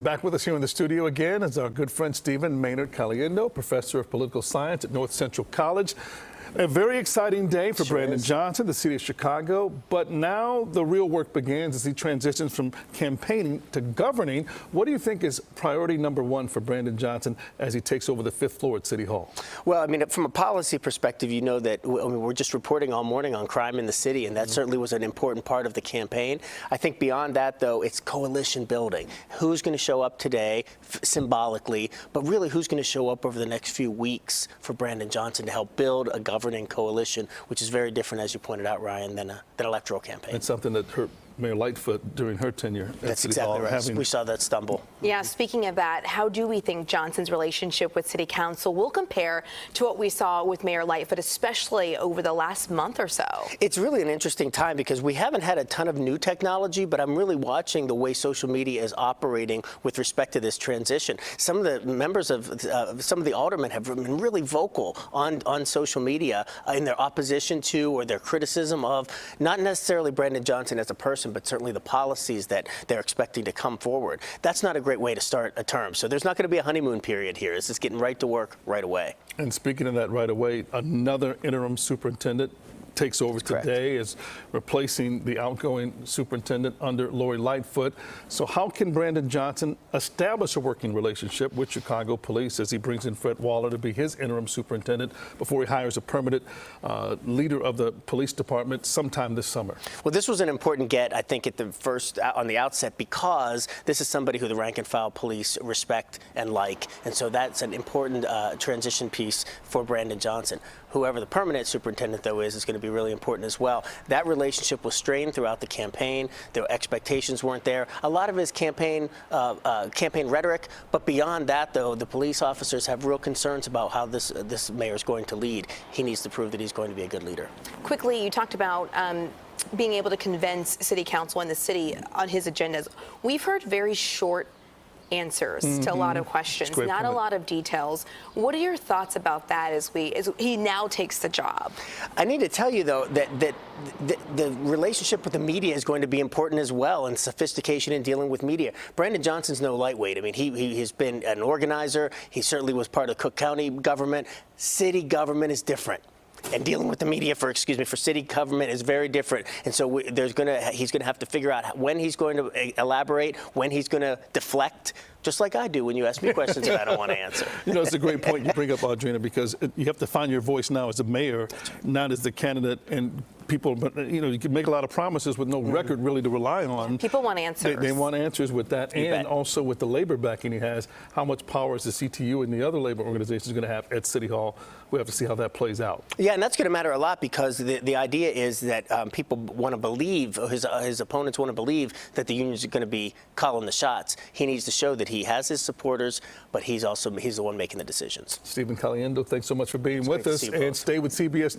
Back with us here in the studio again is our good friend Stephen Maynard Caliendo, professor of political science at North Central College. A very exciting day for Brandon Johnson, the city of Chicago, but now the real work begins as he transitions from campaigning to governing. What do you think is priority number one for Brandon Johnson as he takes over the fifth floor at City Hall? Well, I mean, from a policy perspective, you know that we're just reporting all morning on crime in the city, and that certainly was an important part of the campaign. I think beyond that, though, it's coalition building. Who's going to show up today symbolically, but really who's going to show up over the next few weeks for Brandon Johnson to help build a governing coalition, which is very different, as you pointed out, Ryan, than an electoral campaign. It's something that hurt Mayor Lightfoot during her tenure at That's City exactly Hall. right. We saw that stumble. Yeah, speaking of that, how do we think Johnson's relationship with City Council will compare to what we saw with Mayor Lightfoot, especially over the last month or so? It's really an interesting time because we haven't had a ton of new technology, but I'm really watching the way social media is operating with respect to this transition. Some of the members of some of the aldermen have been really vocal on social media in their opposition to or their criticism of not necessarily Brandon Johnson as a person, but certainly the policies that they're expecting to come forward. That's not a great way to start a term. So there's not going to be a honeymoon period here. It's just getting right to work right away. And speaking of that right away, another interim superintendent takes over today, is replacing the outgoing superintendent under Lori Lightfoot. So how can Brandon Johnson establish a working relationship with Chicago Police as he brings in Fred Waller to be his interim superintendent before he hires a permanent leader of the police department sometime this summer? Well, this was an important get, I think, on the outset, because this is somebody who the rank and file police respect and like, and so that's an important transition piece for Brandon Johnson. Whoever the permanent superintendent, though, is going to be really important as well. That relationship was strained throughout the campaign. Their expectations weren't there. A lot of his campaign rhetoric, but beyond that, though, the police officers have real concerns about how this mayor is going to lead. He needs to prove that he's going to be a good leader. Quickly, you talked about being able to convince City Council and the city on his agendas. We've heard very short answers to a lot of questions, not a lot of details. What are your thoughts about that as he now takes the job? I need to tell you, though, that the relationship with the media is going to be important as well, and sophistication in dealing with media. Brandon Johnson's no lightweight. I mean, he's been an organizer. He certainly was part of Cook County government. City government is different. And dealing with the media for city government is very different. And so he's going to have to figure out when he's going to elaborate, when he's going to deflect, just like I do when you ask me questions that I don't want to answer. You know, it's a great point you bring up, Audrina, because you have to find your voice now as a mayor, not as the candidate. And people, you know, you can make a lot of promises with no record really to rely on. People want answers. They want answers with that, and also with the labor backing he has. How much power is the CTU and the other labor organizations going to have at City Hall? We have to see how that plays out. Yeah, and that's going to matter a lot, because the idea is that people want to believe, his opponents want to believe, that the unions are going to be calling the shots. He needs to show that he has his supporters, but he's the one making the decisions. Stephen Caliendo, thanks so much for being with us, and stay with CBS.